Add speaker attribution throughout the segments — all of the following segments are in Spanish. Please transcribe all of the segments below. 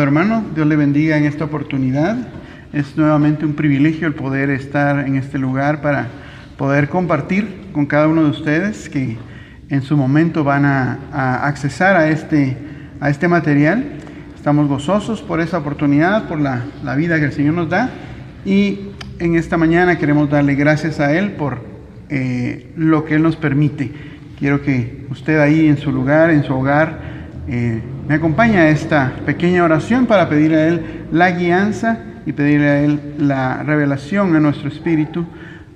Speaker 1: Amado hermano, Dios le bendiga en esta oportunidad. Es nuevamente un privilegio el poder estar en este lugar para poder compartir con cada uno de ustedes que en su momento van a accesar a este material. Estamos gozosos por esa oportunidad, por la vida que el Señor nos da, y en esta mañana queremos darle gracias a Él por lo que Él nos permite. Quiero que usted ahí en su lugar, en su hogar, me acompañe a esta pequeña oración para pedirle a Él la guianza y pedirle a Él la revelación a nuestro espíritu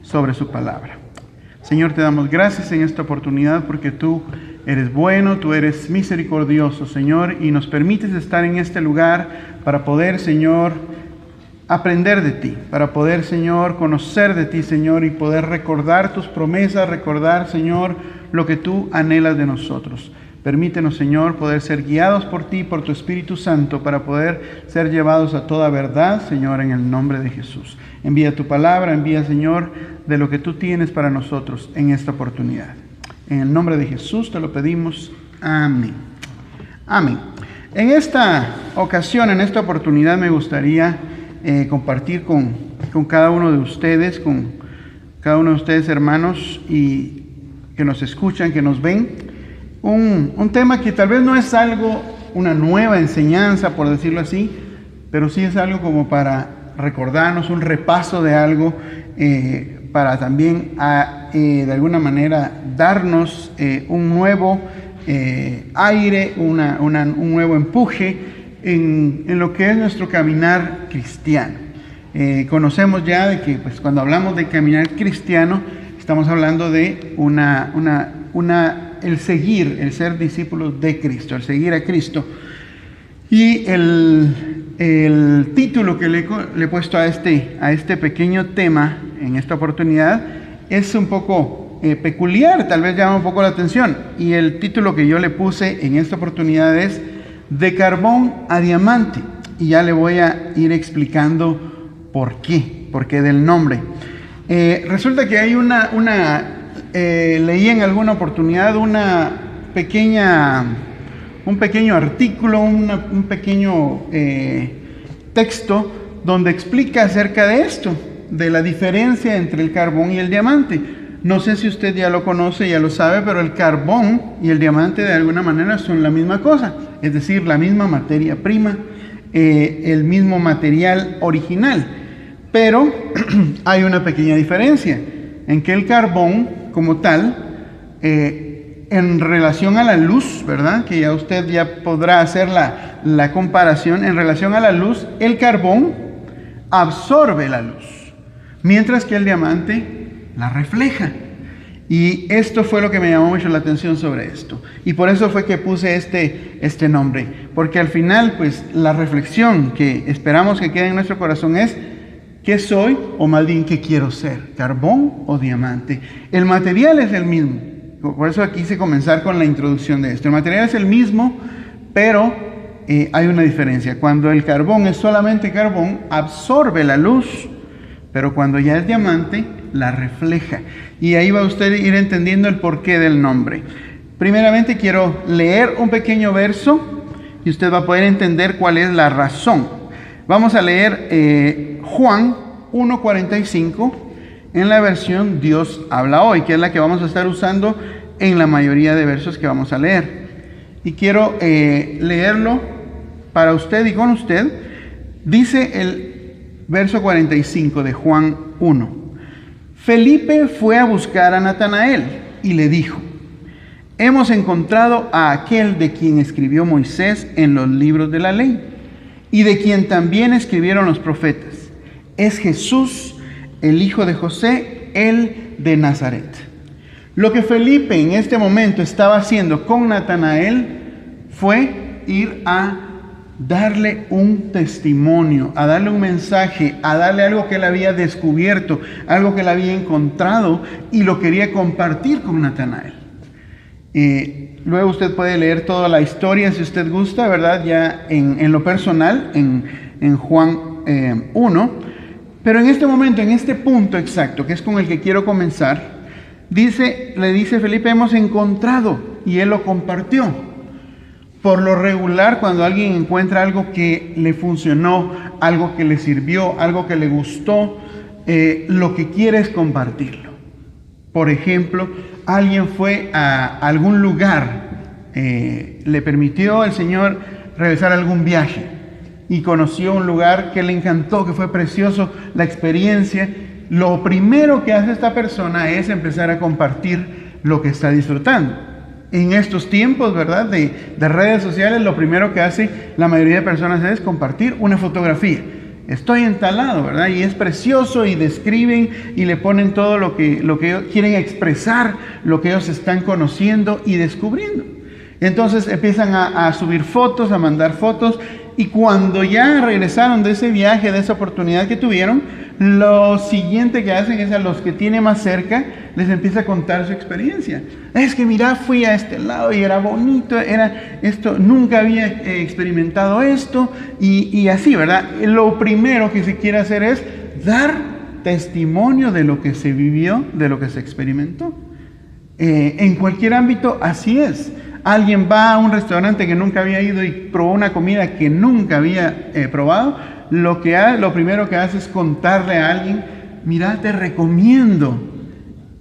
Speaker 1: sobre su palabra. Señor, te damos gracias en esta oportunidad porque tú eres bueno, tú eres misericordioso, Señor, y nos permites estar en este lugar para poder, Señor, aprender de ti, para poder, Señor, conocer de ti, Señor, y poder recordar tus promesas, recordar, Señor, lo que tú anhelas de nosotros. Permítenos, Señor, poder ser guiados por ti, por tu Espíritu Santo, para poder ser llevados a toda verdad, Señor, en el nombre de Jesús. Envía tu palabra, envía, Señor, de lo que tú tienes para nosotros en esta oportunidad. En el nombre de Jesús te lo pedimos. Amén. Amén. En esta ocasión, en esta oportunidad, me gustaría compartir con cada uno de ustedes, hermanos, y que nos escuchan, que nos ven, un tema que tal vez no es una nueva enseñanza, por decirlo así, pero sí es algo como para recordarnos, un repaso de algo, para también de alguna manera darnos un nuevo aire, un nuevo empuje en lo que es nuestro caminar cristiano. Conocemos ya de que pues, cuando hablamos de caminar cristiano, estamos hablando de el ser discípulos de Cristo, el seguir a Cristo. Y el título que le he puesto a este pequeño tema en esta oportunidad es un poco peculiar, tal vez llama un poco la atención. Y el título que yo le puse en esta oportunidad es De carbón a diamante. Y ya le voy a ir explicando por qué del nombre. Resulta que hay leí en alguna oportunidad un pequeño artículo, un pequeño texto donde explica acerca de esto, de la diferencia entre el carbón y el diamante. No sé si usted ya lo conoce, ya lo sabe, pero el carbón y el diamante de alguna manera son la misma cosa, es decir, la misma materia prima, el mismo material original. Pero hay una pequeña diferencia en que el carbón como tal, en relación a la luz, ¿verdad? Que ya usted ya podrá hacer la comparación. En relación a la luz, el carbón absorbe la luz, mientras que el diamante la refleja. Y esto fue lo que me llamó mucho la atención sobre esto. Y por eso fue que puse este nombre. Porque al final, pues, la reflexión que esperamos que quede en nuestro corazón es: ¿qué soy? O más bien, ¿qué quiero ser? ¿Carbón o diamante? El material es el mismo. Por eso quise comenzar con la introducción de esto. El material es el mismo, pero hay una diferencia. Cuando el carbón es solamente carbón, absorbe la luz, pero cuando ya es diamante, la refleja. Y ahí va usted a ir entendiendo el porqué del nombre. Primeramente quiero leer un pequeño verso y usted va a poder entender cuál es la razón. Vamos a leer Juan 1:45 en la versión Dios habla hoy, que es la que vamos a estar usando en la mayoría de versos que vamos a leer. Y quiero leerlo para usted y con usted. Dice el verso 45 de Juan 1. Felipe fue a buscar a Natanael y le dijo: hemos encontrado a aquel de quien escribió Moisés en los libros de la ley y de quien también escribieron los profetas. Es Jesús, el hijo de José, el de Nazaret. Lo que Felipe en este momento estaba haciendo con Natanael fue ir a darle un testimonio, a darle un mensaje, a darle algo que él había descubierto, algo que él había encontrado y lo quería compartir con Natanael. Luego usted puede leer toda la historia si usted gusta, ¿verdad? Ya en lo personal, en Juan 1. Pero en este momento, en este punto exacto, que es con el que quiero comenzar, le dice Felipe: hemos encontrado, y él lo compartió. Por lo regular, cuando alguien encuentra algo que le funcionó, algo que le sirvió, algo que le gustó, lo que quiere es compartirlo. Por ejemplo, alguien fue a algún lugar, le permitió el Señor realizar algún viaje y conoció un lugar que le encantó, que fue precioso la experiencia. Lo primero que hace esta persona es empezar a compartir lo que está disfrutando. En estos tiempos, ¿verdad?, de redes sociales, lo primero que hace la mayoría de personas es compartir una fotografía. Estoy en tal lado, ¿verdad? Y es precioso, y describen y le ponen todo lo que ellos quieren expresar, lo que ellos están conociendo y descubriendo. Entonces empiezan a subir fotos, a mandar fotos, y cuando ya regresaron de ese viaje, de esa oportunidad que tuvieron, lo siguiente que hacen es a los que tiene más cerca, les empieza a contar su experiencia. Es que mira, fui a este lado y era bonito, era esto, nunca había experimentado esto, y así, ¿verdad? Lo primero que se quiere hacer es dar testimonio de lo que se vivió, de lo que se experimentó. En cualquier ámbito así es. Alguien va a un restaurante que nunca había ido y probó una comida que nunca había probado. Lo primero que hace es contarle a alguien: mira, te recomiendo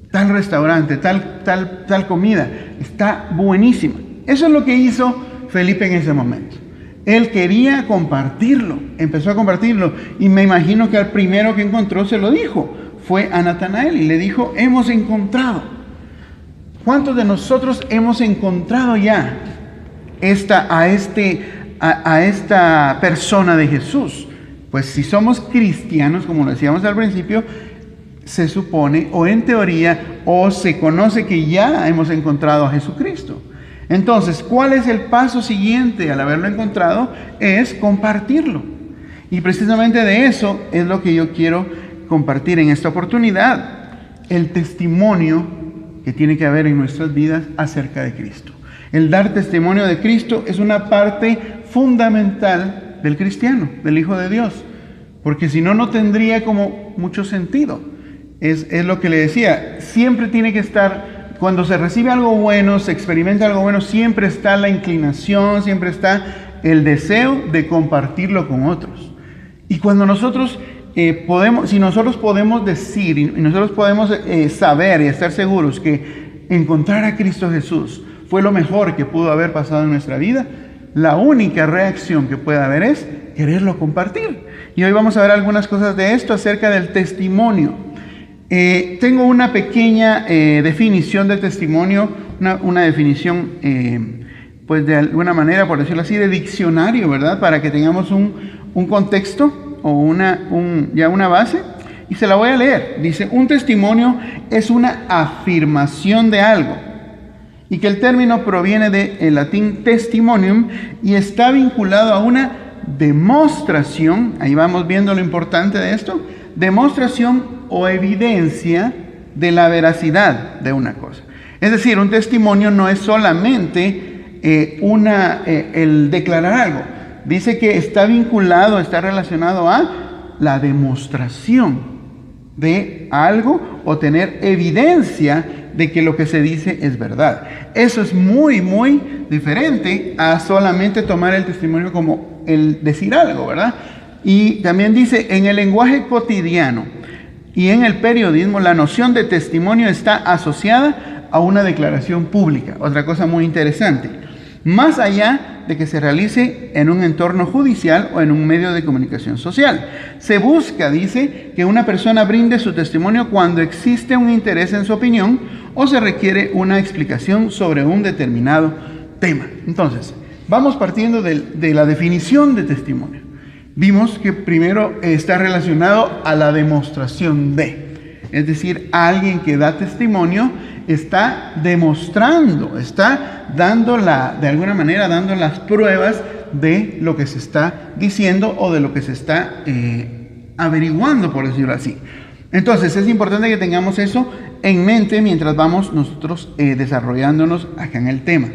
Speaker 1: tal restaurante, tal comida, está buenísima. Eso es lo que hizo Felipe en ese momento. Él quería compartirlo, empezó a compartirlo, y me imagino que al primero que encontró se lo dijo. Fue a Natanael y le dijo: hemos encontrado. ¿Cuántos de nosotros hemos encontrado ya a esta persona de Jesús? Pues si somos cristianos, como lo decíamos al principio, se supone, o en teoría, o se conoce que ya hemos encontrado a Jesucristo. Entonces, ¿cuál es el paso siguiente al haberlo encontrado? Es compartirlo. Y precisamente de eso es lo que yo quiero compartir en esta oportunidad: el testimonio que tiene que haber en nuestras vidas acerca de Cristo. El dar testimonio de Cristo es una parte fundamental del cristiano, del Hijo de Dios, porque si no, no tendría como mucho sentido. Es lo que le decía, siempre tiene que estar, cuando se recibe algo bueno, se experimenta algo bueno, siempre está la inclinación, siempre está el deseo de compartirlo con otros. Y cuando nosotros si nosotros podemos decir, y nosotros podemos saber y estar seguros que encontrar a Cristo Jesús fue lo mejor que pudo haber pasado en nuestra vida, la única reacción que puede haber es quererlo compartir. Y hoy vamos a ver algunas cosas de esto acerca del testimonio. Tengo una pequeña definición del testimonio, una definición, pues de alguna manera, por decirlo así, de diccionario, ¿verdad? Para que tengamos un contexto o ya una base, y se la voy a leer. Dice: un testimonio es una afirmación de algo, y que el término proviene del latín testimonium y está vinculado a una demostración. Ahí vamos viendo lo importante de esto: demostración o evidencia de la veracidad de una cosa. Es decir, un testimonio no es solamente el declarar algo. Dice que está vinculado, está relacionado a la demostración de algo, o tener evidencia de que lo que se dice es verdad. Eso es muy, muy diferente a solamente tomar el testimonio como el decir algo, ¿verdad? Y también dice: en el lenguaje cotidiano y en el periodismo, la noción de testimonio está asociada a una declaración pública. Otra cosa muy interesante. Más allá de que se realice en un entorno judicial o en un medio de comunicación social, se busca, dice, que una persona brinde su testimonio cuando existe un interés en su opinión o se requiere una explicación sobre un determinado tema. Entonces, vamos partiendo de la definición de testimonio. Vimos que primero está relacionado a la demostración de, es decir, alguien que da testimonio está demostrando, está de alguna manera dando las pruebas de lo que se está diciendo o de lo que se está averiguando, por decirlo así. Entonces es importante que tengamos eso en mente mientras vamos nosotros desarrollándonos acá en el tema.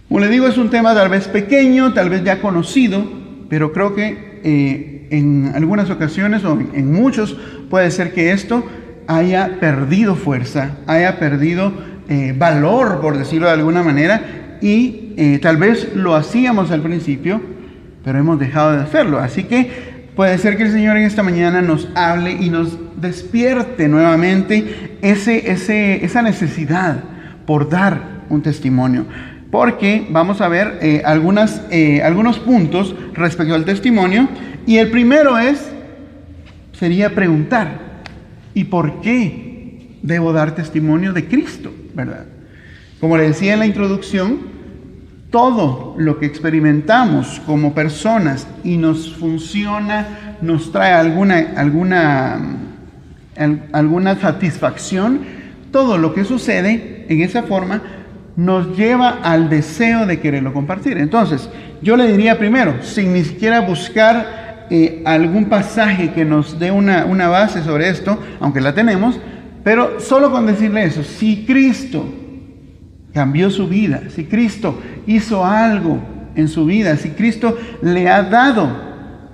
Speaker 1: Como les digo, es un tema tal vez pequeño, tal vez ya conocido, pero creo que en algunas ocasiones o en muchos puede ser que esto haya perdido fuerza, haya perdido valor, por decirlo de alguna manera, y tal vez lo hacíamos al principio, pero hemos dejado de hacerlo. Así que puede ser que el Señor en esta mañana nos hable y nos despierte nuevamente esa necesidad por dar un testimonio. Porque vamos a ver algunos puntos respecto al testimonio. Y el primero sería preguntar, ¿y por qué debo dar testimonio de Cristo? ¿Verdad? Como le decía en la introducción, todo lo que experimentamos como personas y nos funciona, nos trae alguna satisfacción, todo lo que sucede en esa forma nos lleva al deseo de quererlo compartir. Entonces, yo le diría primero, sin ni siquiera buscar algún pasaje que nos dé una base sobre esto, aunque la tenemos, pero solo con decirle eso, si Cristo cambió su vida, si Cristo hizo algo en su vida, si Cristo le ha dado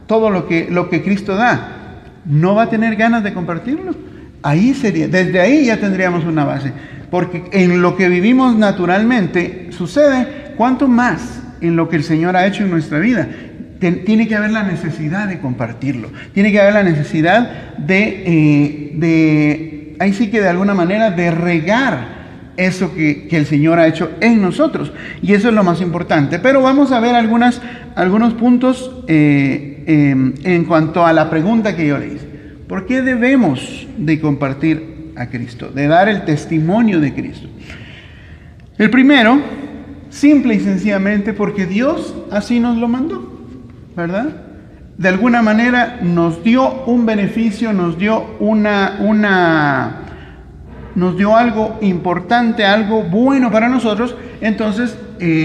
Speaker 1: todo lo que Cristo da, ¿no va a tener ganas de compartirlo? Desde ahí ya tendríamos una base, porque en lo que vivimos naturalmente sucede, ¿cuánto más en lo que el Señor ha hecho en nuestra vida? Tiene que haber la necesidad de compartirlo, tiene que haber la necesidad ahí sí que de alguna manera, de regar eso que el Señor ha hecho en nosotros. Y eso es lo más importante. Pero vamos a ver algunos puntos en cuanto a la pregunta que yo le hice. ¿Por qué debemos de compartir a Cristo? De dar el testimonio de Cristo. El primero, simple y sencillamente porque Dios así nos lo mandó, ¿verdad? De alguna manera nos dio un beneficio, nos dio nos dio algo importante, algo bueno para nosotros, entonces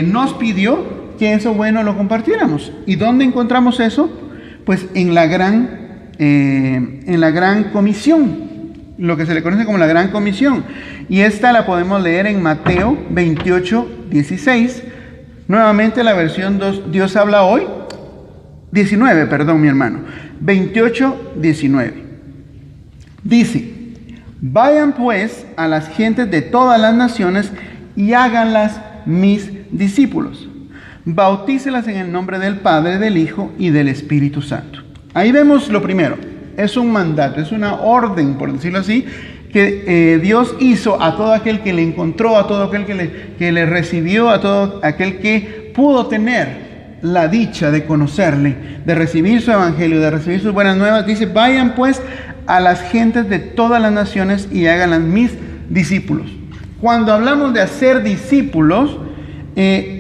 Speaker 1: nos pidió que eso bueno lo compartiéramos. ¿Y dónde encontramos eso? Pues en la gran comisión, lo que se le conoce como la gran comisión. Y esta la podemos leer en Mateo 28:16, nuevamente la versión Dios habla hoy, 19, perdón, mi hermano, 28:19. Dice: vayan pues a las gentes de todas las naciones y háganlas mis discípulos. Bautícelas en el nombre del Padre, del Hijo y del Espíritu Santo. Ahí vemos lo primero. Es un mandato, es una orden, por decirlo así, que Dios hizo a todo aquel que le encontró, a todo aquel que le recibió, a todo aquel que pudo tener la dicha de conocerle, de recibir su evangelio, de recibir sus buenas nuevas. Dice: vayan pues a las gentes de todas las naciones y háganlas mis discípulos. Cuando hablamos de hacer discípulos,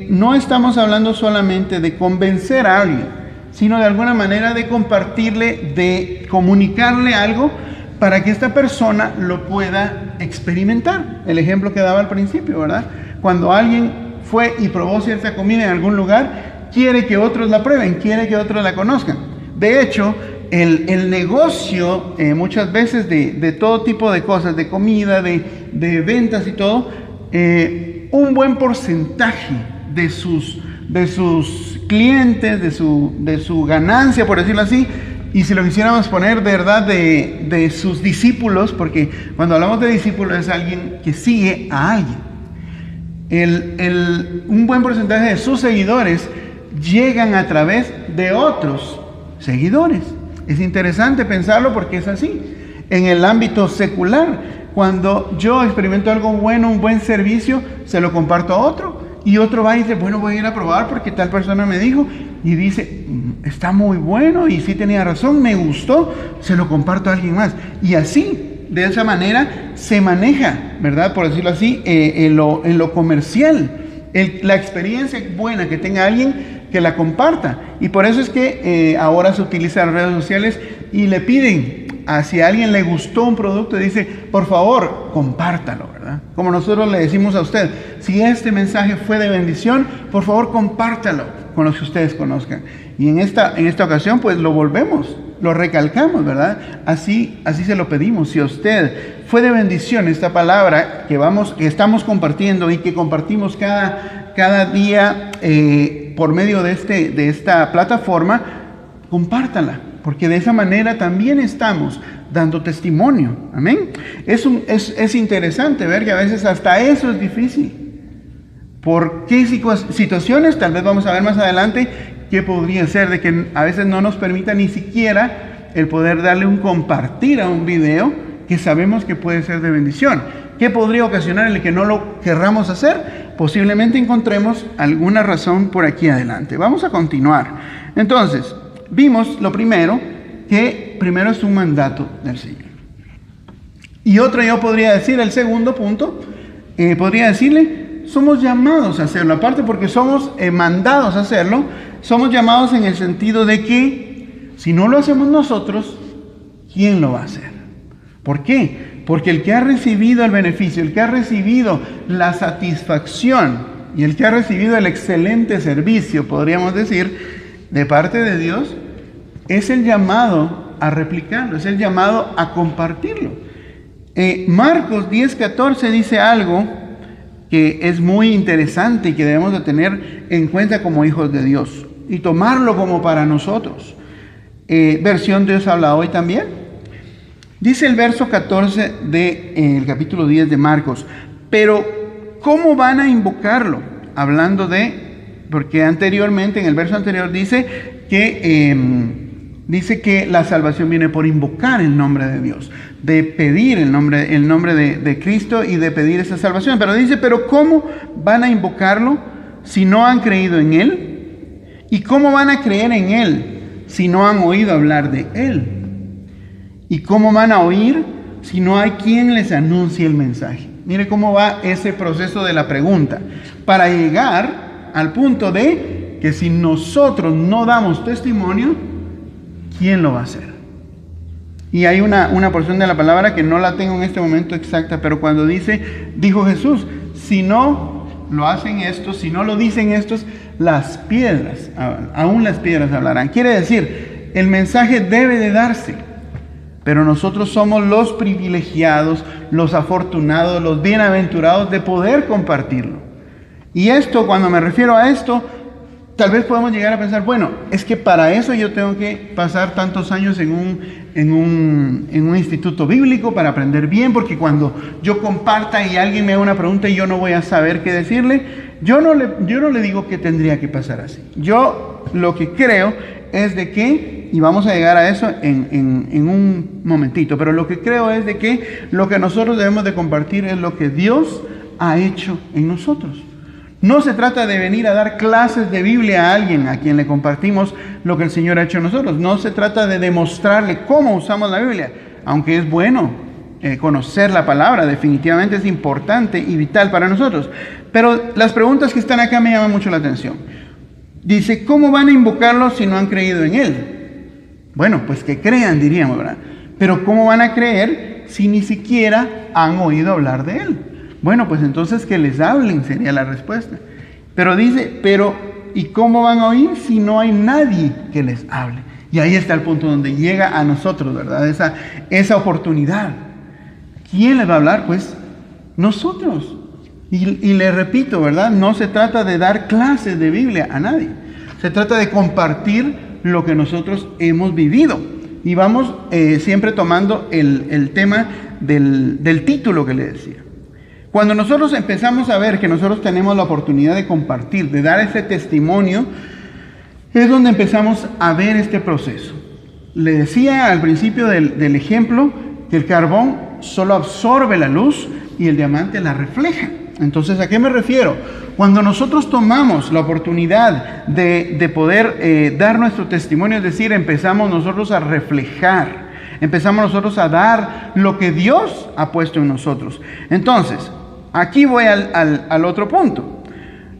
Speaker 1: no estamos hablando solamente de convencer a alguien, sino de alguna manera de compartirle, de comunicarle algo para que esta persona lo pueda experimentar. El ejemplo que daba al principio, ¿verdad? Cuando alguien fue y probó cierta comida en algún lugar, quiere que otros la prueben, quiere que otros la conozcan. De hecho, el negocio muchas veces de todo tipo de cosas, de comida, de ventas y todo, un buen porcentaje de sus clientes, de su ganancia, por decirlo así, y si lo quisiéramos poner de verdad de sus discípulos, porque cuando hablamos de discípulos es alguien que sigue a alguien. Un buen porcentaje de sus seguidores llegan a través de otros seguidores. Es interesante pensarlo porque es así. En el ámbito secular, cuando yo experimento algo bueno, un buen servicio, se lo comparto a otro. Y otro va y dice: bueno, voy a ir a probar porque tal persona me dijo. Y dice: está muy bueno y sí tenía razón, me gustó, se lo comparto a alguien más. Y así, de esa manera, se maneja, ¿verdad? Por decirlo así, en lo comercial. La experiencia buena que tenga alguien, que la comparta. Y por eso es que ahora se utilizan las redes sociales y le piden, si a alguien le gustó un producto, dice: por favor, compártalo, ¿verdad? Como nosotros le decimos a usted, si este mensaje fue de bendición, por favor, compártalo con los que ustedes conozcan. Y en esta ocasión, pues lo recalcamos, ¿verdad? Así se lo pedimos. Si a usted fue de bendición esta palabra que estamos compartiendo y que compartimos cada día por medio de esta plataforma, compártala, porque de esa manera también estamos dando testimonio. Amén. Es interesante ver que a veces hasta eso es difícil. ¿Por qué situaciones? Tal vez vamos a ver más adelante qué podría ser de que a veces no nos permita ni siquiera el poder darle un compartir a un video que sabemos que puede ser de bendición. ¿Qué podría ocasionar el que no lo querramos hacer? Posiblemente encontremos alguna razón por aquí adelante. Vamos a continuar. Entonces, vimos lo primero, que primero es un mandato del Señor. Y otro yo podría decir, el segundo punto, podría decirle, somos llamados a hacerlo. Aparte porque somos mandados a hacerlo, somos llamados en el sentido de que si no lo hacemos nosotros, ¿quién lo va a hacer? ¿Por qué? Porque el que ha recibido el beneficio, el que ha recibido la satisfacción y el que ha recibido el excelente servicio, podríamos decir, de parte de Dios, es el llamado a replicarlo, es el llamado a compartirlo. Marcos 10:14 dice algo que es muy interesante y que debemos de tener en cuenta como hijos de Dios y tomarlo como para nosotros. Versión Dios habla hoy también. Dice el verso 14 del capítulo 10 de Marcos, pero ¿cómo van a invocarlo? Hablando porque anteriormente, en el verso anterior dice que la salvación viene por invocar el nombre de Dios, de pedir el nombre de Cristo y de pedir esa salvación. Pero dice, pero ¿cómo van a invocarlo si no han creído en Él? ¿Y cómo van a creer en Él si no han oído hablar de Él? ¿Y cómo van a oír si no hay quien les anuncie el mensaje? Mire cómo va ese proceso de la pregunta, para llegar al punto de que si nosotros no damos testimonio, ¿quién lo va a hacer? Y hay una porción de la palabra que no la tengo en este momento exacta, pero cuando dijo Jesús, si no lo hacen estos, si no lo dicen estos, las piedras, aún las piedras hablarán. Quiere decir, el mensaje debe de darse, pero nosotros somos los privilegiados, los afortunados, los bienaventurados de poder compartirlo. Y esto, cuando me refiero a esto, tal vez podemos llegar a pensar, bueno, es que para eso yo tengo que pasar tantos años en un instituto bíblico para aprender bien, porque cuando yo comparta y alguien me haga una pregunta y yo no voy a saber qué decirle, yo no le digo que tendría que pasar así. Yo lo que creo es de que, y vamos a llegar a eso en un momentito, pero lo que creo es de que lo que nosotros debemos de compartir es lo que Dios ha hecho en nosotros. No se trata de venir a dar clases de Biblia a alguien a quien le compartimos lo que el Señor ha hecho en nosotros. No se trata de demostrarle cómo usamos la Biblia, aunque es bueno conocer la palabra, definitivamente es importante y vital para nosotros. Pero las preguntas que están acá me llaman mucho la atención. Dice, ¿cómo van a invocarlo si no han creído en Él? Bueno, pues que crean, diríamos, ¿verdad? Pero ¿cómo van a creer si ni siquiera han oído hablar de Él? Bueno, pues entonces que les hablen sería la respuesta. Pero dice, ¿y cómo van a oír si no hay nadie que les hable? Y ahí está el punto donde llega a nosotros, ¿verdad? Esa oportunidad. ¿Quién les va a hablar? Pues nosotros. Y le repito, ¿verdad? No se trata de dar clases de Biblia a nadie. Se trata de compartir lo que nosotros hemos vivido. Y vamos siempre tomando el tema del título que le decía. Cuando nosotros empezamos a ver que nosotros tenemos la oportunidad de compartir, de dar ese testimonio, es donde empezamos a ver este proceso. Le decía al principio del ejemplo que el carbón solo absorbe la luz y el diamante la refleja. Entonces, ¿a qué me refiero? Cuando nosotros tomamos la oportunidad de poder dar nuestro testimonio, es decir, empezamos nosotros a reflejar, empezamos nosotros a dar lo que Dios ha puesto en nosotros. Entonces, aquí voy al otro punto.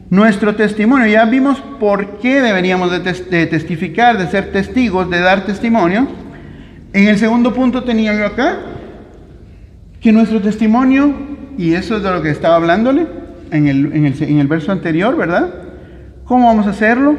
Speaker 1: Nuestro testimonio, ya vimos por qué deberíamos de testificar, de ser testigos, de dar testimonio. En el segundo punto tenía yo acá, que nuestro testimonio, y eso es de lo que estaba hablándole en el verso anterior, ¿verdad? ¿Cómo vamos a hacerlo?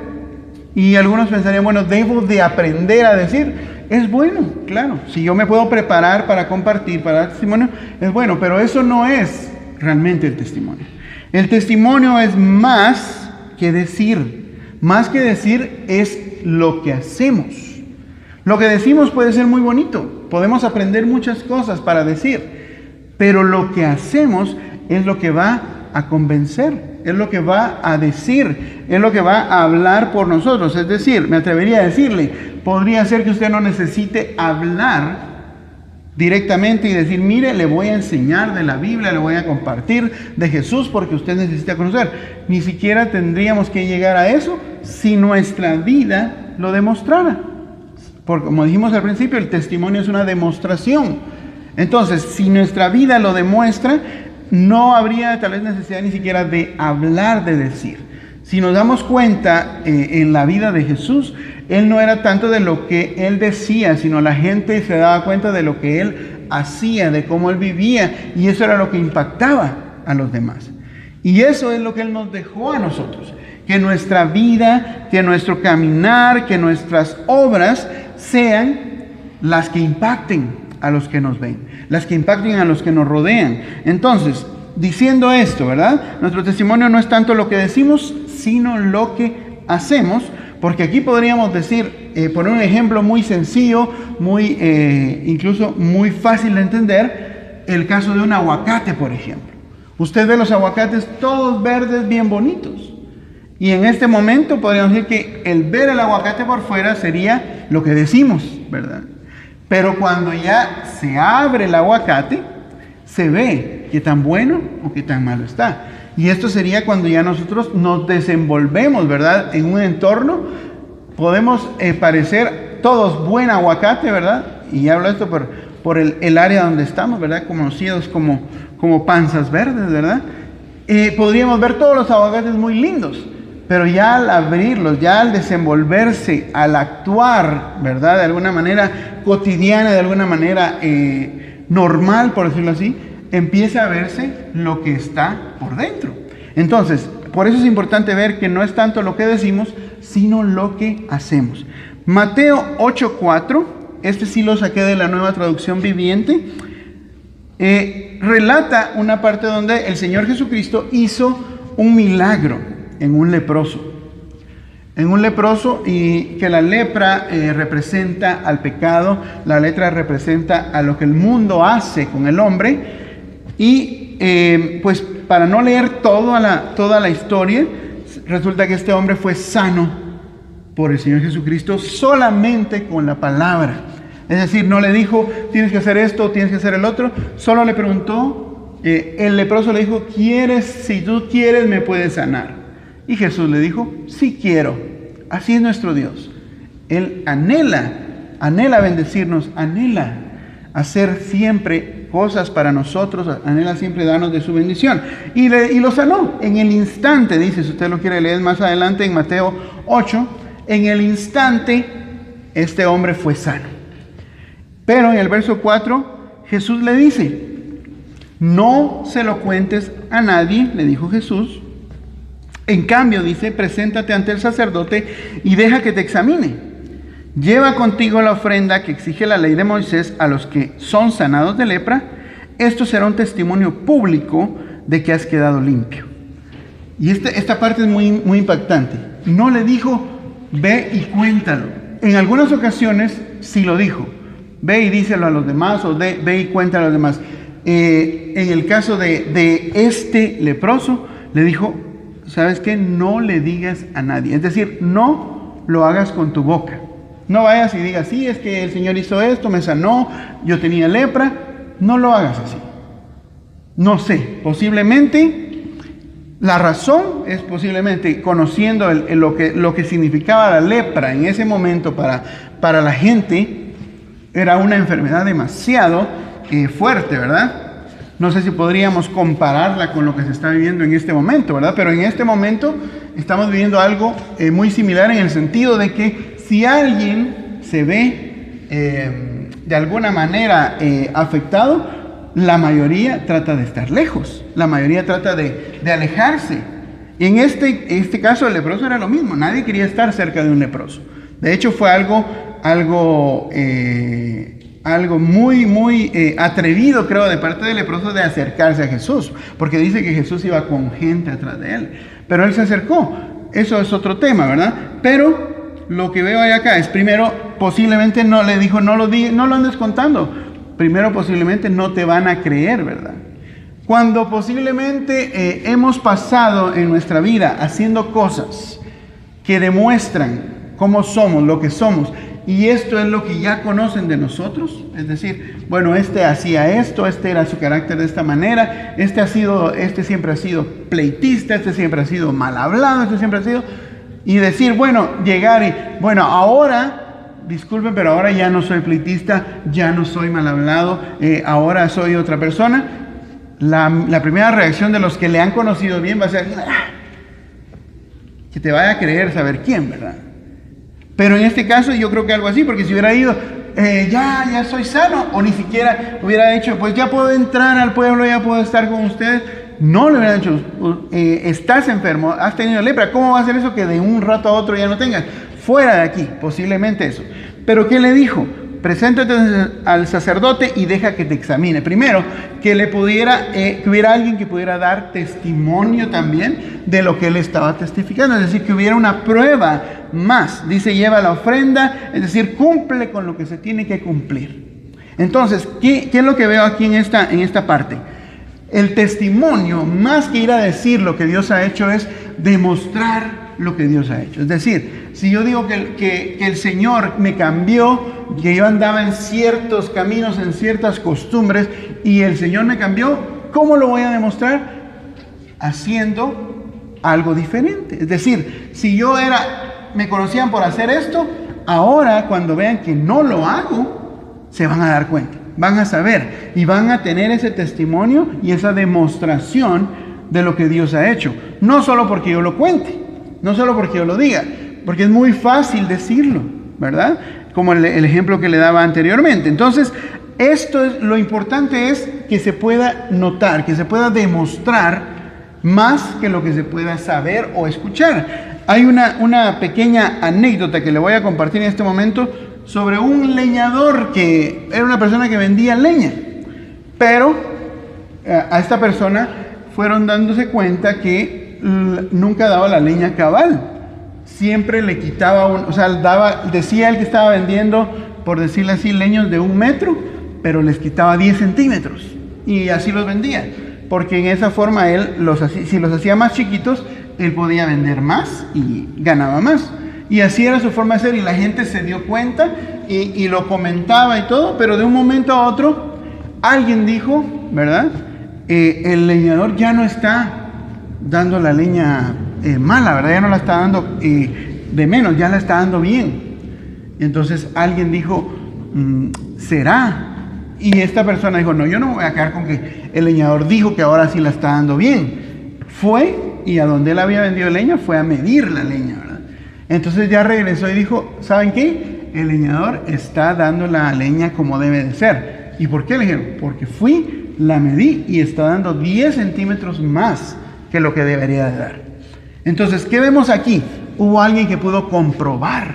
Speaker 1: Y algunos pensarían, bueno, debo de aprender a decir. Es bueno, claro, si yo me puedo preparar para compartir, para dar testimonio, es bueno, pero eso no es realmente el testimonio. El testimonio es más que decir. Más que decir es lo que hacemos. Lo que decimos puede ser muy bonito. Podemos aprender muchas cosas para decir. Pero lo que hacemos es lo que va a convencer. es lo que va a decir, es lo que va a hablar por nosotros. Es decir, me atrevería a decirle, podría ser que usted no necesite hablar directamente y decir, mire, le voy a enseñar de la Biblia, le voy a compartir de Jesús porque usted necesita conocer. Ni siquiera tendríamos que llegar a eso si nuestra vida lo demostrara. Porque como dijimos al principio, el testimonio es una demostración. Entonces, si nuestra vida lo demuestra, no habría tal vez necesidad ni siquiera de hablar, de decir. Si nos damos cuenta en la vida de Jesús, Él no era tanto de lo que Él decía, sino la gente se daba cuenta de lo que Él hacía, de cómo Él vivía, y eso era lo que impactaba a los demás. Y eso es lo que Él nos dejó a nosotros, que nuestra vida, que nuestro caminar, que nuestras obras sean las que impacten a los que nos ven, las que impacten a los que nos rodean. Entonces, diciendo esto, ¿verdad? Nuestro testimonio no es tanto lo que decimos, sino lo que hacemos, porque aquí podríamos decir, poner un ejemplo muy sencillo, muy incluso muy fácil de entender, el caso de un aguacate, por ejemplo. Usted ve los aguacates todos verdes, bien bonitos. Y en este momento podríamos decir que el ver el aguacate por fuera sería lo que decimos, ¿verdad? Pero cuando ya se abre el aguacate, se ve qué tan bueno o qué tan malo está. Y esto sería cuando ya nosotros nos desenvolvemos, ¿verdad? En un entorno, podemos parecer todos buen aguacate, ¿verdad? Y hablo esto por el área donde estamos, ¿verdad? Conocidos como panzas verdes, ¿verdad? Podríamos ver todos los aguacates muy lindos. Pero ya al abrirlos, ya al desenvolverse, al actuar, ¿verdad? De alguna manera cotidiana, de alguna manera normal, por decirlo así, empieza a verse lo que está por dentro. Entonces, por eso es importante ver que no es tanto lo que decimos, sino lo que hacemos. Mateo 8:4, este sí lo saqué de la Nueva Traducción Viviente, relata una parte donde el Señor Jesucristo hizo un milagro en un leproso. Y que la lepra representa al pecado, la lepra representa a lo que el mundo hace con el hombre. Y pues para no leer toda la historia, resulta que este hombre fue sano por el Señor Jesucristo solamente con la palabra. Es decir, no le dijo, tienes que hacer esto, tienes que hacer el otro, solo le preguntó, el leproso le dijo, si tú quieres me puedes sanar. Y Jesús le dijo, sí quiero. Así es nuestro Dios. Él anhela bendecirnos, anhela hacer siempre cosas para nosotros, anhela siempre darnos de su bendición. Y lo sanó en el instante, dice, si usted lo quiere leer más adelante en Mateo 8, en el instante este hombre fue sano. Pero en el verso 4, Jesús le dice, no se lo cuentes a nadie, le dijo Jesús. En cambio, dice, preséntate ante el sacerdote y deja que te examine. Lleva contigo la ofrenda que exige la ley de Moisés a los que son sanados de lepra. Esto será un testimonio público de que has quedado limpio. Y esta parte es muy, muy impactante. No le dijo, ve y cuéntalo. En algunas ocasiones sí lo dijo. Ve y díselo a los demás o ve y cuéntalo a los demás. En el caso de este leproso, le dijo, ¿sabes qué? No le digas a nadie. Es decir, no lo hagas con tu boca. No vayas y digas, sí, es que el Señor hizo esto, me sanó, yo tenía lepra. No lo hagas así. No sé, posiblemente, la razón es posiblemente conociendo lo que significaba la lepra en ese momento para la gente, era una enfermedad demasiado fuerte, ¿verdad? No sé si podríamos compararla con lo que se está viviendo en este momento, ¿verdad? Pero en este momento estamos viviendo algo muy similar en el sentido de que si alguien se ve de alguna manera afectado, la mayoría trata de estar lejos, la mayoría trata de alejarse. Y en este caso el leproso era lo mismo, nadie quería estar cerca de un leproso. De hecho fue algo muy, muy atrevido, creo, de parte del leproso de acercarse a Jesús, porque dice que Jesús iba con gente atrás de él, pero él se acercó. Eso es otro tema, ¿verdad? Pero lo que veo ahí acá es, primero, posiblemente no le dijo, no lo andes contando. Primero, posiblemente no te van a creer, ¿verdad? Cuando posiblemente hemos pasado en nuestra vida haciendo cosas que demuestran cómo somos, lo que somos, y esto es lo que ya conocen de nosotros, es decir, bueno, este hacía esto, este era su carácter de esta manera, este siempre ha sido pleitista, este siempre ha sido mal hablado, este siempre ha sido, y decir, bueno, llegar y, bueno, ahora, disculpen, pero ahora ya no soy pleitista, ya no soy mal hablado, ahora soy otra persona. La primera reacción de los que le han conocido bien va a ser, que te vaya a creer saber quién, ¿verdad? Pero en este caso yo creo que algo así, porque si hubiera ido, ya soy sano, o ni siquiera hubiera dicho, pues ya puedo entrar al pueblo, ya puedo estar con ustedes, no le hubiera dicho, estás enfermo, has tenido lepra, ¿cómo va a ser eso que de un rato a otro ya no tengas? Fuera de aquí, posiblemente eso. Pero ¿qué le dijo? Preséntate al sacerdote y deja que te examine. Primero, que hubiera alguien que pudiera dar testimonio también de lo que él estaba testificando, es decir, que hubiera una prueba más. Dice, lleva la ofrenda, es decir, cumple con lo que se tiene que cumplir. Entonces, ¿qué es lo que veo aquí en esta parte? El testimonio, más que ir a decir lo que Dios ha hecho, es demostrar lo que Dios ha hecho. Es decir, si yo digo que el Señor me cambió, que yo andaba en ciertos caminos, en ciertas costumbres, y el Señor me cambió, ¿cómo lo voy a demostrar? Haciendo algo diferente. Es decir, si me conocían por hacer esto, ahora cuando vean que no lo hago, se van a dar cuenta, van a saber y van a tener ese testimonio y esa demostración de lo que Dios ha hecho. No solo porque yo lo cuente, no solo porque yo lo diga, porque es muy fácil decirlo, ¿verdad? Como el ejemplo que le daba anteriormente. Entonces, lo importante es que se pueda notar, que se pueda demostrar más que lo que se pueda saber o escuchar. Hay una pequeña anécdota que le voy a compartir en este momento sobre un leñador que era una persona que vendía leña, pero a esta persona fueron dándose cuenta que nunca daba la leña cabal. Siempre le quitaba decía él que estaba vendiendo, por decirlo así, leños de 1 metro, pero les quitaba 10 centímetros y así los vendía, porque en esa forma si los hacía más chiquitos, él podía vender más y ganaba más. Y así era su forma de ser, y la gente se dio cuenta y lo comentaba y todo, pero de un momento a otro alguien dijo, ¿verdad? El leñador ya no está dando la leña mala, ¿verdad? Ya no la está dando de menos, ya la está dando bien. Entonces alguien dijo, ¿será? Y esta persona dijo, no, yo no me voy a quedar con que el leñador dijo que ahora sí la está dando bien. Fue y a donde él había vendido leña fue a medir la leña, ¿verdad? Entonces ya regresó y dijo, ¿saben qué? El leñador está dando la leña como debe de ser. ¿Y por qué? Le dijeron, porque fui, la medí y está dando 10 centímetros más que lo que debería de dar. Entonces, ¿qué vemos aquí? Hubo alguien que pudo comprobar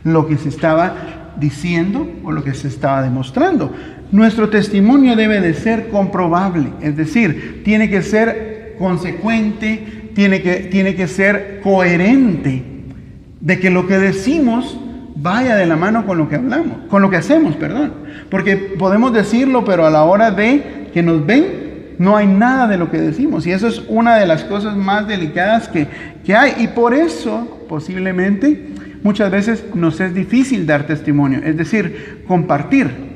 Speaker 1: lo que se estaba diciendo o lo que se estaba demostrando. Nuestro testimonio debe de ser comprobable, es decir, tiene que ser consecuente, tiene que ser coherente, de que lo que decimos vaya de la mano con lo que hablamos, con lo que hacemos, perdón. Porque podemos decirlo, pero a la hora de que nos ven, no hay nada de lo que decimos. Y eso es una de las cosas más delicadas que hay. Y por eso, posiblemente, muchas veces nos es difícil dar testimonio, es decir, compartir.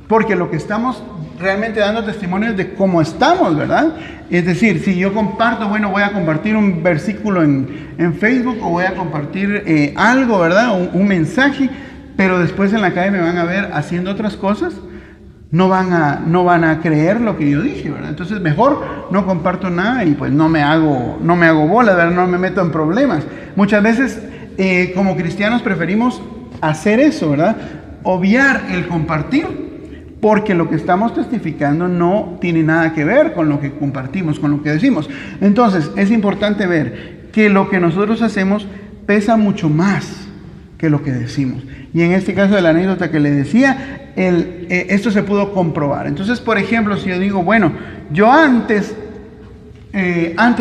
Speaker 1: Porque lo que estamos realmente dando testimonio es de cómo estamos, ¿verdad? Es decir, si yo comparto, bueno, voy a compartir un versículo en Facebook o voy a compartir algo, ¿verdad? Un mensaje, pero después en la calle me van a ver haciendo otras cosas, no van a creer lo que yo dije, ¿verdad? Entonces mejor no comparto nada y pues no me hago bola, ¿verdad? No me meto en problemas. Muchas veces como cristianos preferimos hacer eso, ¿verdad? Obviar el compartir, porque lo que estamos testificando no tiene nada que ver con lo que compartimos, con lo que decimos. Entonces, es importante ver que lo que nosotros hacemos pesa mucho más que lo que decimos. Y en este caso de la anécdota que le decía, esto se pudo comprobar. Entonces, por ejemplo, si yo digo, bueno, yo antes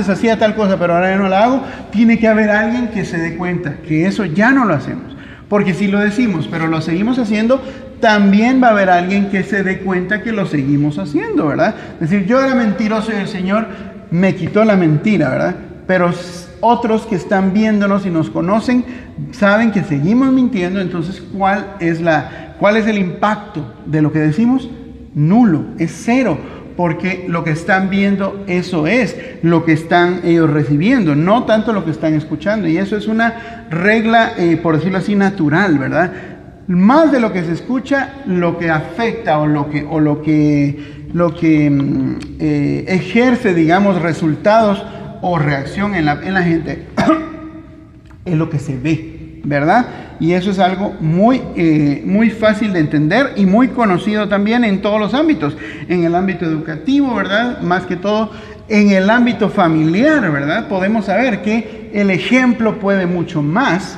Speaker 1: hacía tal cosa, pero ahora ya no la hago, tiene que haber alguien que se dé cuenta que eso ya no lo hacemos. Porque si lo decimos, pero lo seguimos haciendo, también va a haber alguien que se dé cuenta que lo seguimos haciendo, ¿verdad? Es decir, yo era mentiroso y el Señor me quitó la mentira, ¿verdad? Pero otros que están viéndonos y nos conocen saben que seguimos mintiendo. Entonces, ¿cuál es el impacto de lo que decimos? Nulo, es cero, porque lo que están viendo, eso es lo que están ellos recibiendo, no tanto lo que están escuchando. Y eso es una regla, por decirlo así, natural, ¿verdad? Más de lo que se escucha, lo que afecta o lo que ejerce, digamos, resultados o reacción en la gente es lo que se ve, ¿verdad? Y eso es algo muy fácil de entender y muy conocido también en todos los ámbitos. En el ámbito educativo, ¿verdad? Más que todo en el ámbito familiar, ¿verdad? Podemos saber que el ejemplo puede mucho más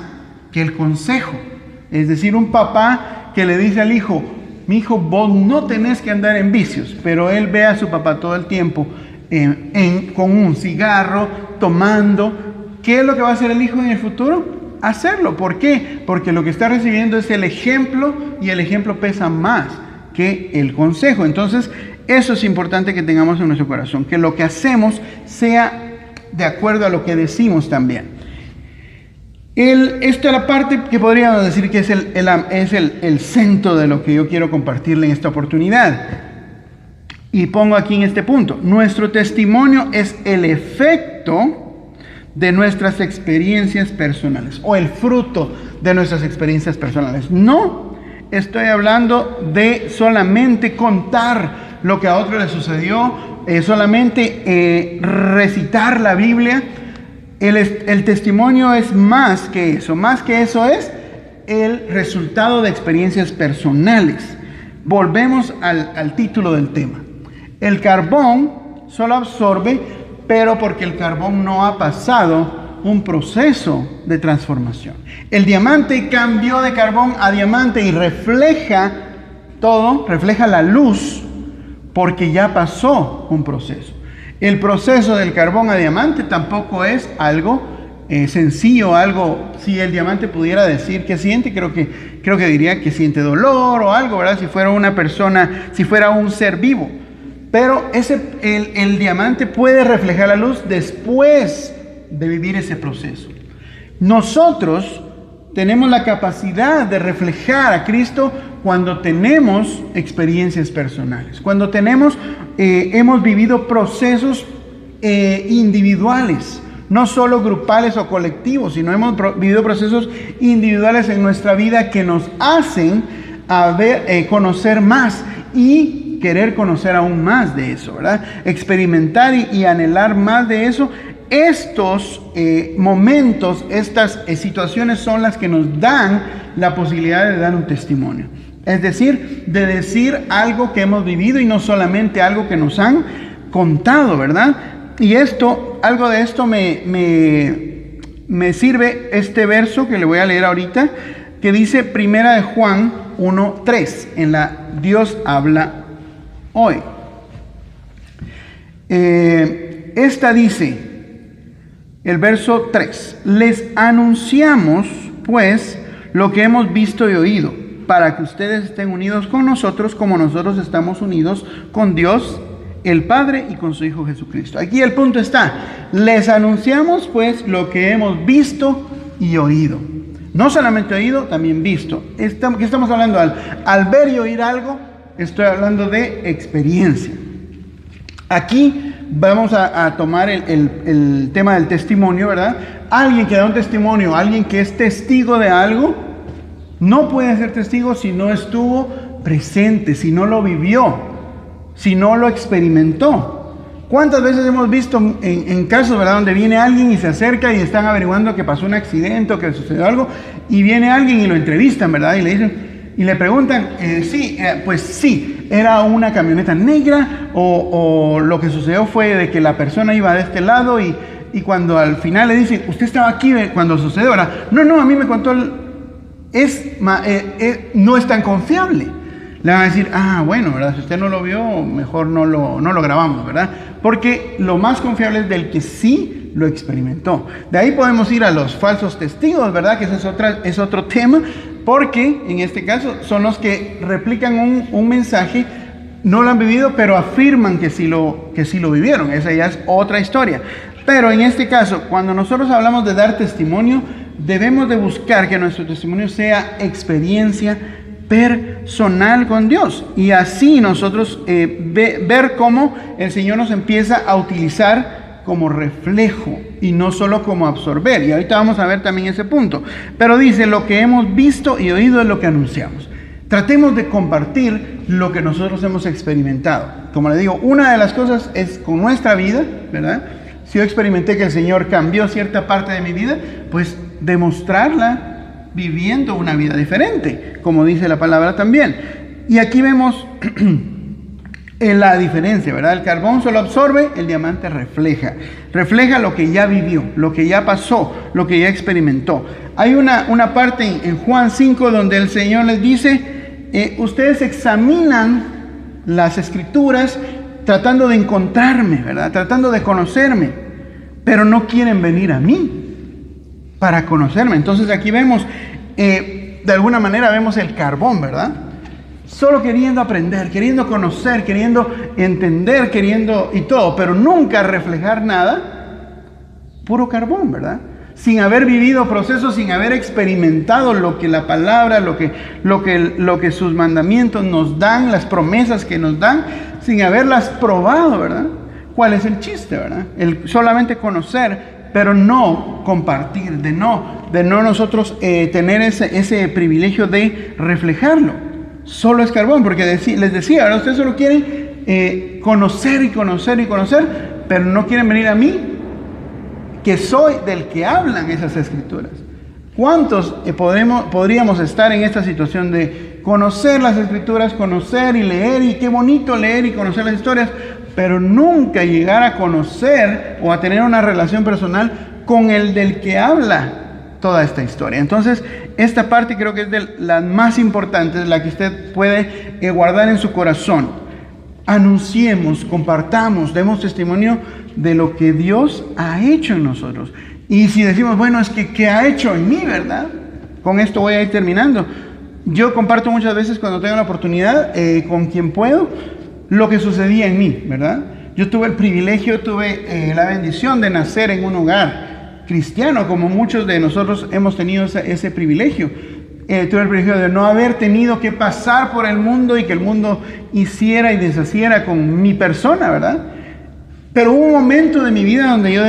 Speaker 1: que el consejo. Es decir, un papá que le dice al hijo: mi hijo, vos no tenés que andar en vicios, pero él ve a su papá todo el tiempo con un cigarro, tomando. ¿Qué es lo que va a hacer el hijo en el futuro? Hacerlo. ¿Por qué? Porque lo que está recibiendo es el ejemplo, y el ejemplo pesa más que el consejo. Entonces, eso es importante que tengamos en nuestro corazón, que lo que hacemos sea de acuerdo a lo que decimos también. Esta es la parte que podríamos decir que es el centro de lo que yo quiero compartirle en esta oportunidad. Y pongo aquí en este punto: nuestro testimonio es el efecto de nuestras experiencias personales, o el fruto de nuestras experiencias personales. No estoy hablando de solamente contar lo que a otro le sucedió, solamente recitar la Biblia. El testimonio es más que eso. Más que eso es el resultado de experiencias personales. Volvemos al título del tema. El carbón solo absorbe, pero porque el carbón no ha pasado un proceso de transformación. El diamante cambió de carbón a diamante y refleja todo, refleja la luz, porque ya pasó un proceso. El proceso del carbón a diamante tampoco es algo sencillo, algo. Si el diamante pudiera decir que siente, creo que diría que siente dolor o algo, ¿verdad? Si fuera una persona, si fuera un ser vivo. Pero el diamante puede reflejar la luz después de vivir ese proceso. Nosotros tenemos la capacidad de reflejar a Cristo cuando tenemos experiencias personales, cuando hemos vivido procesos individuales, no solo grupales o colectivos, sino hemos vivido procesos individuales en nuestra vida que nos hacen conocer más y querer conocer aún más de eso, ¿verdad? Experimentar y anhelar más de eso. Estos momentos, estas situaciones son las que nos dan la posibilidad de dar un testimonio. Es decir, de decir algo que hemos vivido y no solamente algo que nos han contado, ¿verdad? Y algo de esto me sirve este verso que le voy a leer ahorita, que dice 1 Juan 1:3, en la Dios habla hoy. Esta dice, el verso 3: les anunciamos pues lo que hemos visto y oído, para que ustedes estén unidos con nosotros como nosotros estamos unidos con Dios el Padre y con su Hijo Jesucristo. Aquí el punto está: les anunciamos pues lo que hemos visto y oído. No solamente oído, también visto. ¿Qué estamos hablando? Al ver y oír algo, estoy hablando de experiencia. Aquí vamos a tomar el tema del testimonio, ¿verdad? Alguien que da un testimonio, alguien que es testigo de algo, no puede ser testigo si no estuvo presente, si no lo vivió, si no lo experimentó. ¿Cuántas veces hemos visto en casos, ¿verdad?, donde viene alguien y se acerca y están averiguando que pasó un accidente o que sucedió algo, y viene alguien y lo entrevistan, ¿verdad? Y le dicen, y le preguntan, pues sí, era una camioneta negra, o lo que sucedió fue de que la persona iba de este lado, y cuando al final le dicen, ¿usted estaba aquí cuando sucedió? ¿Verdad? No, a mí me contó, no es tan confiable. Le van a decir, bueno, ¿verdad? Si usted no lo vio, mejor no lo grabamos, ¿verdad? Porque lo más confiable es del que sí lo experimentó. De ahí podemos ir a los falsos testigos, ¿verdad? Que ese es otro tema, porque en este caso son los que replican un mensaje, no lo han vivido, pero afirman que sí lo vivieron. Esa ya es otra historia. Pero en este caso, cuando nosotros hablamos de dar testimonio, debemos de buscar que nuestro testimonio sea experiencia personal con Dios, y así nosotros ver cómo el Señor nos empieza a utilizar como reflejo y no solo como absorber. Y ahorita vamos a ver también ese punto. Pero dice, lo que hemos visto y oído es lo que anunciamos. Tratemos de compartir lo que nosotros hemos experimentado. Como le digo, una de las cosas es con nuestra vida, ¿verdad? Si yo experimenté que el Señor cambió cierta parte de mi vida, pues demostrarla viviendo una vida diferente, como dice la palabra también. Y aquí vemos la diferencia, ¿verdad? El carbón solo absorbe, el diamante refleja lo que ya vivió, lo que ya pasó, lo que ya experimentó. Hay una parte en Juan 5 donde el Señor les dice, ustedes examinan las Escrituras tratando de encontrarme, ¿verdad? Tratando de conocerme, pero no quieren venir a mí para conocerme. Entonces aquí vemos, de alguna manera vemos el carbón, ¿verdad? Solo queriendo aprender, queriendo conocer, queriendo entender, queriendo y todo, pero nunca reflejar nada, puro carbón, ¿verdad? Sin haber vivido procesos, sin haber experimentado lo que la palabra, lo que sus mandamientos nos dan, las promesas que nos dan, sin haberlas probado, ¿verdad? ¿Cuál es el chiste, verdad? El solamente conocer, pero no compartir, de no nosotros tener ese privilegio de reflejarlo. Solo es carbón, porque les decía, ¿verdad? Ustedes solo quieren conocer y conocer y conocer, pero no quieren venir a mí, que soy del que hablan esas Escrituras. ¿Cuántos podríamos estar en esta situación de conocer las Escrituras, conocer y leer, y qué bonito leer y conocer las historias, pero nunca llegar a conocer o a tener una relación personal con el del que habla toda esta historia? Entonces, esta parte creo que es de las más importantes, la que usted puede guardar en su corazón. Anunciemos, compartamos, demos testimonio de lo que Dios ha hecho en nosotros. Y si decimos, bueno, es que ¿qué ha hecho en mí, verdad? Con esto voy a ir terminando. Yo comparto muchas veces cuando tengo la oportunidad, con quien puedo, lo que sucedía en mí, ¿verdad? Yo tuve el privilegio, la bendición de nacer en un hogar cristiano, como muchos de nosotros hemos tenido ese privilegio. Tuve el privilegio de no haber tenido que pasar por el mundo y que el mundo hiciera y deshaciera con mi persona, ¿verdad? Pero hubo un momento de mi vida donde yo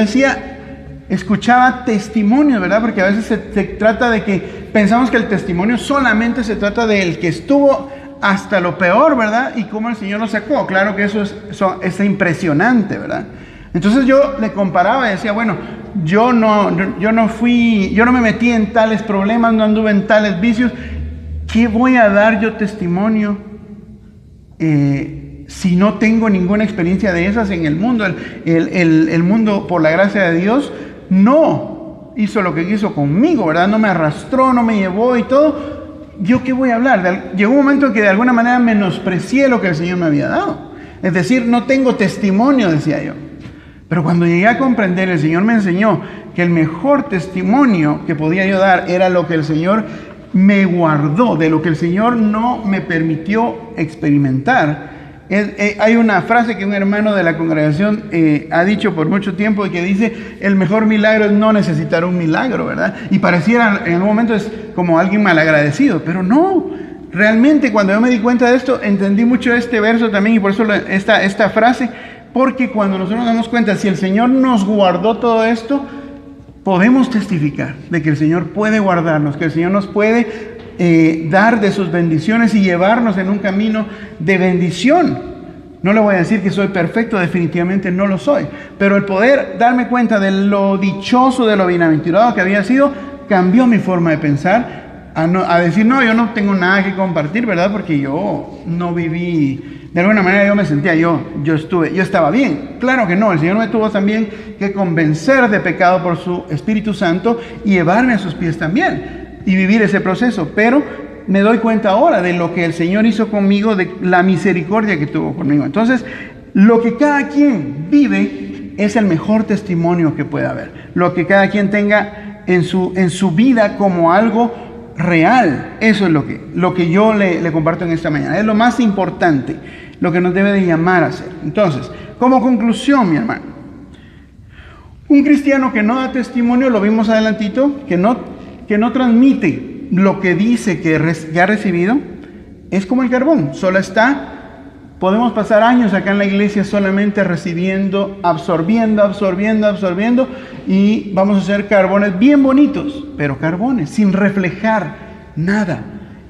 Speaker 1: escuchaba testimonios, ¿verdad? Porque a veces se trata de que pensamos que el testimonio solamente se trata del que estuvo hasta lo peor, ¿verdad? Y cómo el Señor lo sacó. Claro que eso es impresionante, ¿verdad? Entonces yo le comparaba y decía, bueno, yo no me metí en tales problemas, no anduve en tales vicios. ¿Qué voy a dar yo testimonio si no tengo ninguna experiencia de esas en el mundo? El mundo, por la gracia de Dios, no hizo lo que quiso conmigo, ¿verdad? No me arrastró, no me llevó y todo. ¿Yo qué voy a hablar? Llegó un momento en que de alguna manera menosprecié lo que el Señor me había dado. Es decir, no tengo testimonio, decía yo. Pero cuando llegué a comprender, el Señor me enseñó que el mejor testimonio que podía yo dar era lo que el Señor me guardó, de lo que el Señor no me permitió experimentar. Hay una frase que un hermano de la congregación ha dicho por mucho tiempo y que dice, el mejor milagro es no necesitar un milagro, ¿verdad? Y pareciera en un momento es como alguien malagradecido, pero no. Realmente cuando yo me di cuenta de esto, entendí mucho este verso también, y por eso esta frase, porque cuando nosotros nos damos cuenta, si el Señor nos guardó todo esto, podemos testificar de que el Señor puede guardarnos, que el Señor nos puede dar de sus bendiciones y llevarnos en un camino de bendición. No le voy a decir que soy perfecto, definitivamente no lo soy, pero el poder darme cuenta de lo dichoso, de lo bienaventurado que había sido, cambió mi forma de pensar a decir, no, yo no tengo nada que compartir, ¿verdad? Porque yo no viví, de alguna manera yo me sentía, yo estaba bien. Claro que no, el Señor me tuvo también que convencer de pecado por su Espíritu Santo y llevarme a sus pies también y vivir ese proceso, pero me doy cuenta ahora de lo que el Señor hizo conmigo, de la misericordia que tuvo conmigo. Entonces, lo que cada quien vive es el mejor testimonio que puede haber. Lo que cada quien tenga en su vida como algo real. Eso es lo que yo le comparto en esta mañana. Es lo más importante, lo que nos debe de llamar a hacer. Entonces, como conclusión, mi hermano, un cristiano que no da testimonio, lo vimos adelantito, que no transmite lo que dice que ha recibido, es como el carbón, podemos pasar años acá en la iglesia solamente recibiendo, absorbiendo, y vamos a hacer carbones bien bonitos, pero carbones, sin reflejar nada.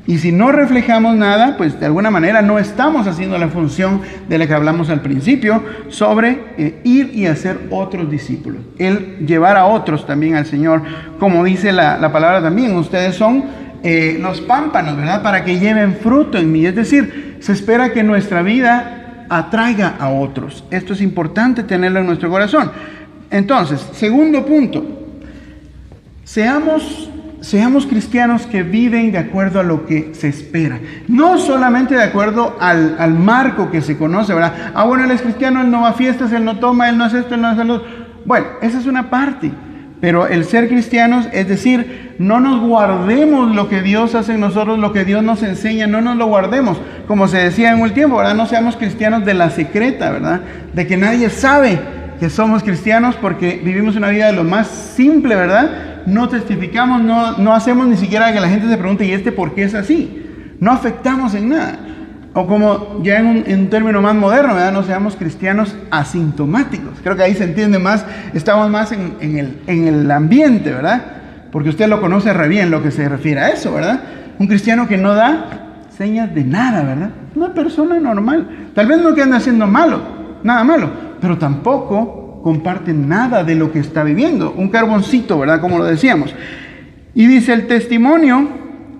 Speaker 1: Y si no reflejamos nada, pues de alguna manera no estamos haciendo la función de la que hablamos al principio, sobre ir y hacer otros discípulos, el llevar a otros también al Señor, como dice la palabra también, ustedes son los pámpanos, ¿verdad? Para que lleven fruto en mí, es decir, se espera que nuestra vida atraiga a otros. Esto es importante tenerlo en nuestro corazón. Entonces, segundo punto, seamos cristianos que viven de acuerdo a lo que se espera. No solamente de acuerdo al marco que se conoce, ¿verdad? Bueno, él es cristiano, él no va a fiestas, él no toma, él no hace esto, él no hace lo otro. Bueno, esa es una parte. Pero el ser cristianos, es decir, no nos guardemos lo que Dios hace en nosotros, lo que Dios nos enseña, no nos lo guardemos. Como se decía en un tiempo, ¿verdad? No seamos cristianos de la secreta, ¿verdad? De que nadie sabe que somos cristianos porque vivimos una vida de lo más simple, ¿verdad? No testificamos, no hacemos ni siquiera que la gente se pregunte, ¿y por qué es así? No afectamos en nada. O como ya en un término más moderno, ¿verdad? No seamos cristianos asintomáticos. Creo que ahí se entiende más, estamos más en el ambiente, ¿verdad? Porque usted lo conoce re bien lo que se refiere a eso, ¿verdad? Un cristiano que no da señas de nada, ¿verdad? Una persona normal. Tal vez no que anda haciendo nada malo, pero tampoco comparte nada de lo que está viviendo. Un carboncito, ¿verdad? Como lo decíamos. Y dice, el testimonio,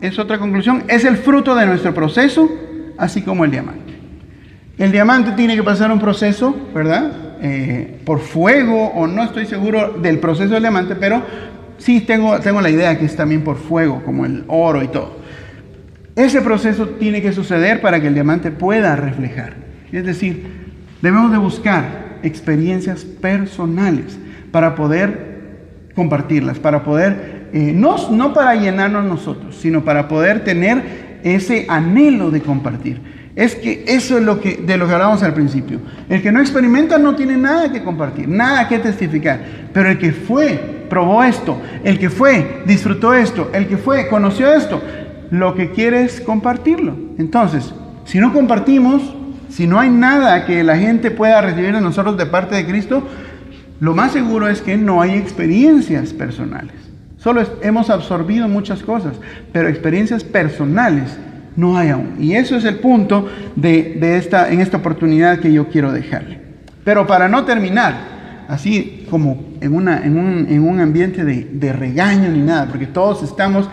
Speaker 1: es otra conclusión, es el fruto de nuestro proceso, así como el diamante. El diamante tiene que pasar un proceso, ¿verdad? Por fuego, o no estoy seguro del proceso del diamante, pero sí tengo la idea que es también por fuego, como el oro y todo. Ese proceso tiene que suceder para que el diamante pueda reflejar. Es decir, debemos de buscar experiencias personales para poder compartirlas, para poder, no para llenarnos nosotros, sino para poder tener ese anhelo de compartir. Es que eso es de lo que hablábamos al principio. El que no experimenta no tiene nada que compartir, nada que testificar. Pero el que fue, probó esto, el que fue, disfrutó esto, el que fue, conoció esto, lo que quiere es compartirlo. Entonces, si no compartimos, si no hay nada que la gente pueda recibir de nosotros de parte de Cristo, lo más seguro es que no hay experiencias personales. Solo hemos absorbido muchas cosas, pero experiencias personales no hay aún. Y eso es el punto en esta oportunidad que yo quiero dejarle. Pero para no terminar así como en un ambiente de regaño ni nada, porque todos estamos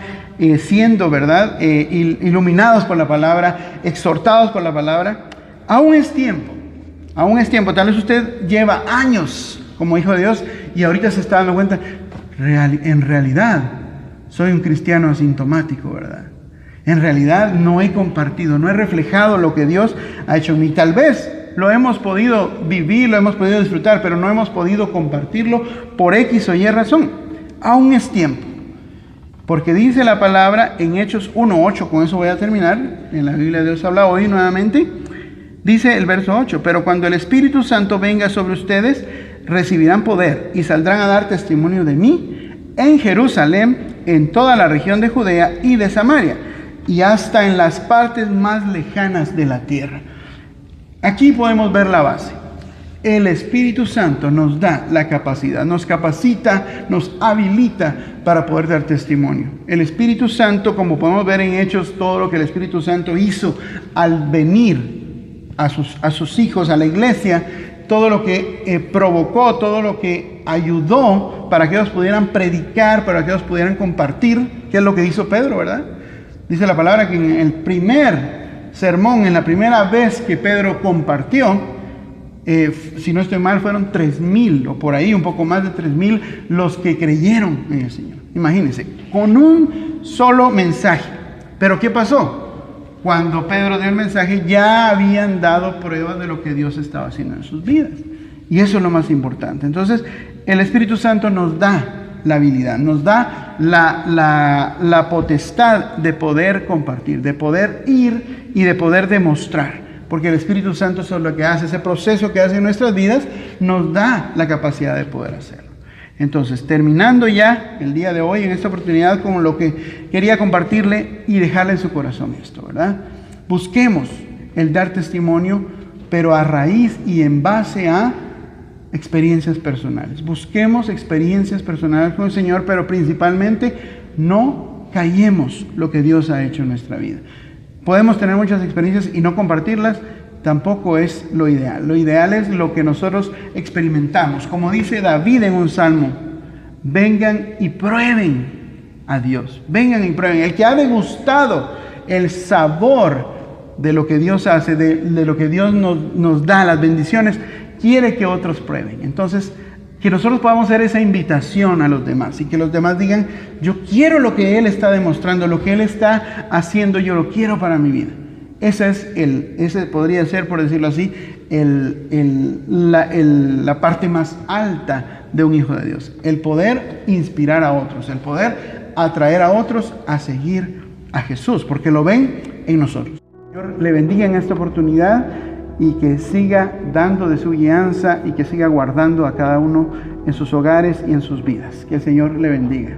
Speaker 1: siendo, ¿verdad? Iluminados por la palabra, exhortados por la palabra. Aún es tiempo. Tal vez usted lleva años como hijo de Dios y ahorita se está dando cuenta, en realidad soy un cristiano asintomático, ¿verdad? En realidad no he compartido, no he reflejado lo que Dios ha hecho en mí. Tal vez lo hemos podido vivir, lo hemos podido disfrutar, pero no hemos podido compartirlo por X o Y razón. Aún es tiempo. Porque dice la palabra en Hechos 1:8, con eso voy a terminar, en la Biblia de Dios habla hoy nuevamente, dice el verso 8, pero cuando el Espíritu Santo venga sobre ustedes, recibirán poder y saldrán a dar testimonio de mí en Jerusalén, en toda la región de Judea y de Samaria, y hasta en las partes más lejanas de la tierra. Aquí podemos ver la base. El Espíritu Santo nos da la capacidad, nos capacita, nos habilita para poder dar testimonio. El Espíritu Santo, como podemos ver en Hechos, todo lo que el Espíritu Santo hizo al venir a sus hijos, a la iglesia, todo lo que provocó, todo lo que ayudó para que ellos pudieran predicar, para que ellos pudieran compartir, que es lo que hizo Pedro, ¿verdad? Dice la palabra que en el primer sermón, en la primera vez que Pedro compartió, si no estoy mal, fueron 3,000 o por ahí, un poco más de 3,000 los que creyeron en el Señor. Imagínense, con un solo mensaje. Pero ¿qué pasó? Cuando Pedro dio el mensaje, ya habían dado pruebas de lo que Dios estaba haciendo en sus vidas. Y eso es lo más importante. Entonces, el Espíritu Santo nos da la habilidad, nos da la potestad de poder compartir, de poder ir y de poder demostrar. Porque el Espíritu Santo eso es lo que hace, ese proceso que hace en nuestras vidas, nos da la capacidad de poder hacerlo. Entonces, terminando ya el día de hoy, en esta oportunidad, con lo que quería compartirle y dejarle en su corazón esto, ¿verdad? Busquemos el dar testimonio, pero a raíz y en base a experiencias personales. Busquemos experiencias personales con el Señor, pero principalmente no callemos lo que Dios ha hecho en nuestra vida. Podemos tener muchas experiencias y no compartirlas, tampoco es lo ideal. Lo ideal es lo que nosotros experimentamos. Como dice David en un salmo, vengan y prueben a Dios. Vengan y prueben. El que ha degustado el sabor de lo que Dios hace, de lo que Dios nos da, las bendiciones, quiere que otros prueben. Entonces, que nosotros podamos hacer esa invitación a los demás y que los demás digan, yo quiero lo que Él está demostrando, lo que Él está haciendo, yo lo quiero para mi vida. Ese podría ser, por decirlo así, la parte más alta de un hijo de Dios. El poder inspirar a otros, el poder atraer a otros a seguir a Jesús, porque lo ven en nosotros. Señor le bendiga en esta oportunidad y que siga dando de su guianza y que siga guardando a cada uno en sus hogares y en sus vidas. Que el Señor le bendiga.